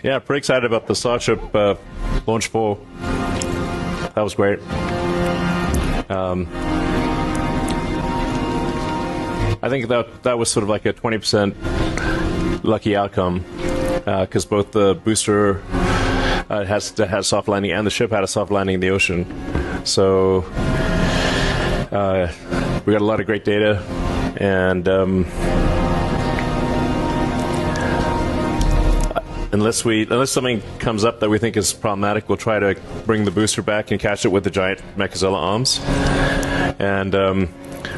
Yeah, pretty excited about the Starship Launch 4. That was great. I think that was sort of like a 20% lucky outcome, because both the booster has a soft landing and the ship had a soft landing in the ocean. So we got a lot of great data, and unless something comes up that we think is problematic, we'll try to bring the booster back and catch it with the giant Mechazilla arms. And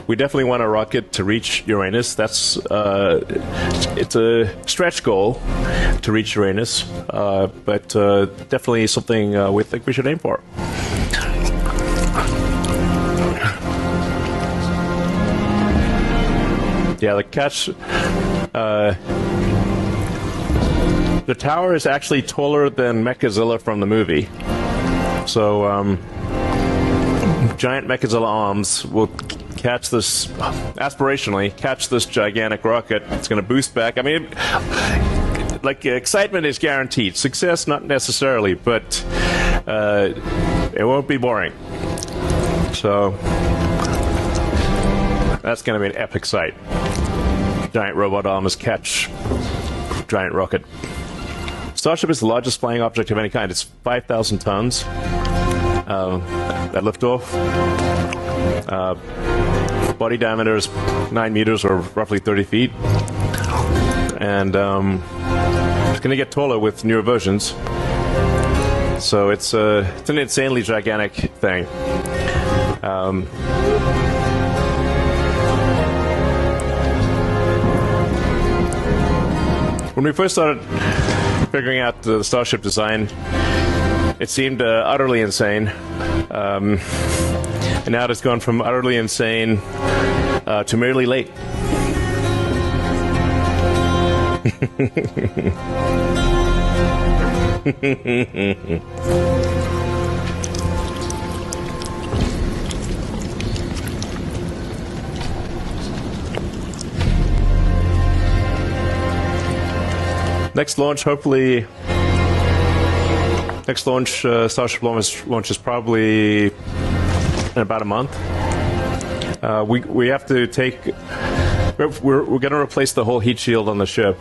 we definitely want a rocket to reach Uranus. It's a stretch goal to reach Uranus, but definitely something we think we should aim for. Yeah, the catch. The tower is actually taller than Mechazilla from the movie. So, giant Mechazilla arms will catch this, aspirationally, catch this gigantic rocket. It's going to boost back. I mean, like, excitement is guaranteed. Success, not necessarily, but it won't be boring. So, that's going to be an epic sight. Giant robot arms catch giant rocket. Starship is the largest flying object of any kind. It's 5,000 tons at liftoff. Body diameter is 9 meters, or roughly 30 feet. And it's going to get taller with newer versions. So it's an insanely gigantic thing. When we first started figuring out the Starship design, it seemed utterly insane. And now it's gone from utterly insane to merely late. Next launch, Starship launch is probably in about a month. We have to take. We're going to replace the whole heat shield on the ship.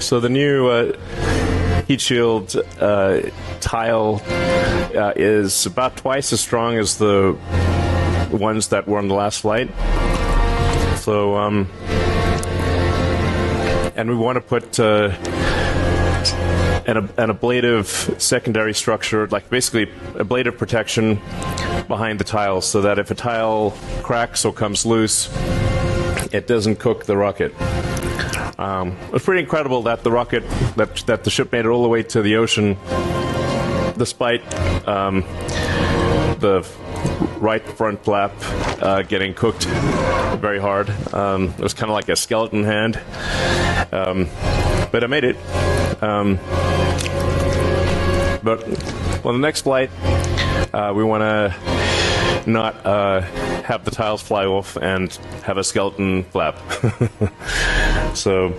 So the new heat shield tile is about twice as strong as the ones that were on the last flight. So and we want to put an ablative secondary structure, like basically ablative protection behind the tiles, so that if a tile cracks or comes loose, it doesn't cook the rocket. It's pretty incredible that the rocket, that the ship made it all the way to the ocean, despite the right front flap getting cooked very hard. It was kind of like a skeleton hand. But I made it. But on the next flight, we want to not have the tiles fly off and have a skeleton flap. So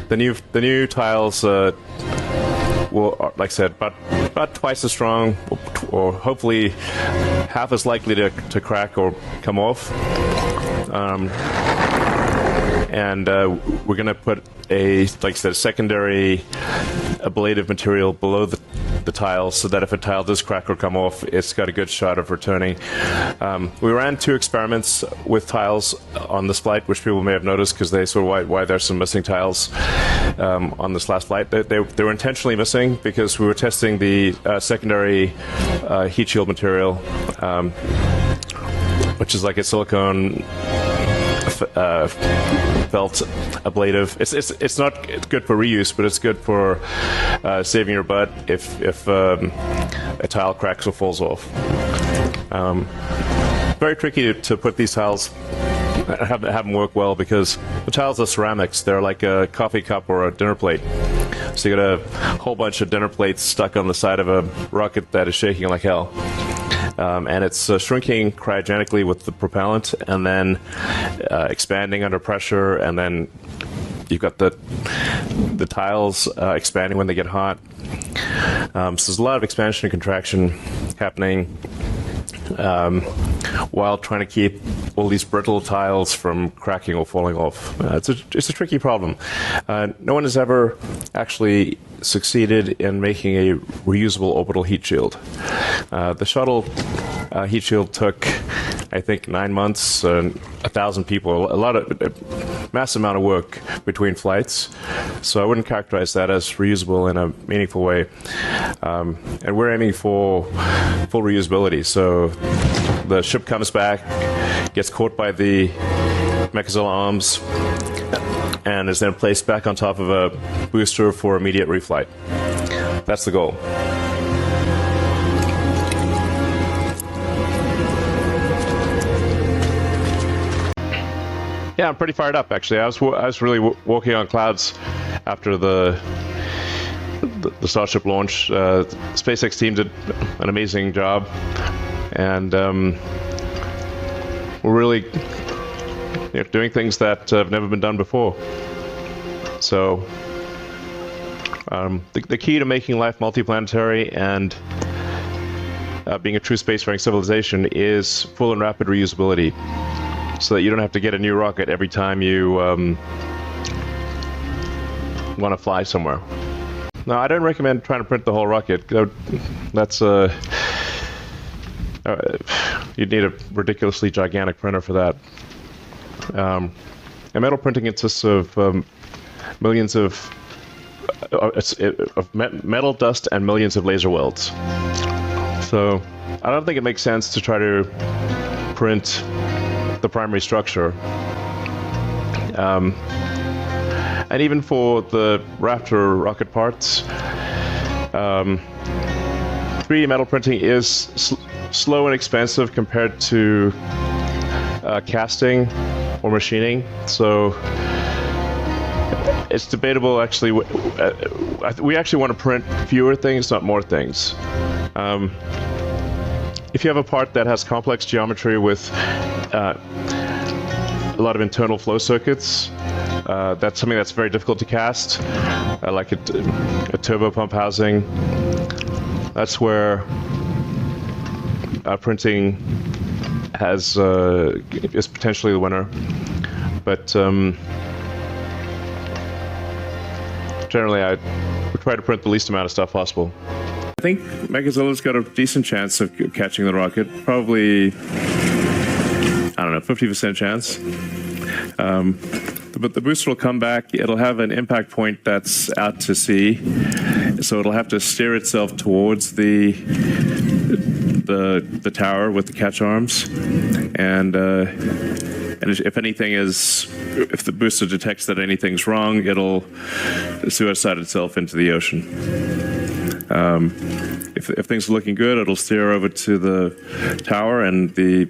the new tiles will, like I said, about twice as strong, or hopefully half as likely to crack or come off. And we're going to put like I said, a secondary ablative material below the tiles, so that if a tile does crack or come off, it's got a good shot of returning. We ran 2 experiments with tiles on this flight, which people may have noticed, because they sort of why there's some missing tiles on this last flight. They were intentionally missing because we were testing the secondary heat shield material, which is like a silicone felt ablative. It's not good for reuse, but it's good for saving your butt if a tile cracks or falls off. Very tricky to put these tiles, have them work well, because the tiles are ceramics. They're like a coffee cup or a dinner plate. So you got a whole bunch of dinner plates stuck on the side of a rocket that is shaking like hell. And it's shrinking cryogenically with the propellant, and then expanding under pressure, and then you've got the tiles expanding when they get hot. So there's a lot of expansion and contraction happening while trying to keep all these brittle tiles from cracking or falling off. It's a tricky problem. No one has ever actually succeeded in making a reusable orbital heat shield. The shuttle heat shield took, I think, 9 months, 1,000 people, a massive amount of work between flights. So I wouldn't characterize that as reusable in a meaningful way. And we're aiming for full reusability. So the ship comes back, gets caught by the Mechazilla arms, and is then placed back on top of a booster for immediate reflight. That's the goal. Yeah, I'm pretty fired up, actually. I was really walking on clouds after the Starship launch. The SpaceX team did an amazing job, and we're really doing things that have never been done before. So the key to making life multiplanetary and being a true spacefaring civilization is full and rapid reusability, so that you don't have to get a new rocket every time you want to fly somewhere. Now, I don't recommend trying to print the whole rocket. That's you'd need a ridiculously gigantic printer for that. And metal printing consists of millions of metal dust and millions of laser welds. So I don't think it makes sense to try to print the primary structure. And even for the Raptor rocket parts, 3D metal printing is slow and expensive compared to casting or machining. So it's debatable, actually. We actually want to print fewer things, not more things. If you have a part that has complex geometry with a lot of internal flow circuits, that's something that's very difficult to cast, like a turbo pump housing. That's where printing is potentially the winner. But generally, I would try to print the least amount of stuff possible. I think Mechazilla's got a decent chance of catching the rocket. Probably, I don't know, 50% chance. But the booster will come back. It'll have an impact point that's out to sea, so it'll have to steer itself towards the tower with the catch arms, and if the booster detects that anything's wrong, it'll suicide itself into the ocean. If things are looking good, it'll steer over to the tower, and the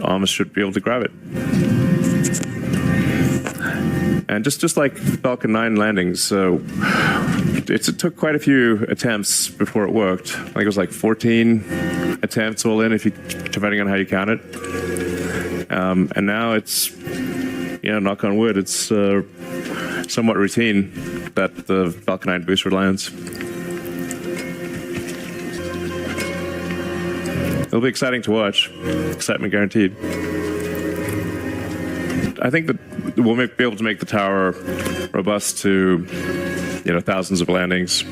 arms should be able to grab it. And just like Falcon 9 landings, it took quite a few attempts before it worked. I think it was like 14 attempts all in, depending on how you count it. And now it's, knock on wood, it's somewhat routine that the Falcon 9 booster lands. It'll be exciting to watch. Excitement guaranteed. I think that we'll be able to make the tower robust to, thousands of landings.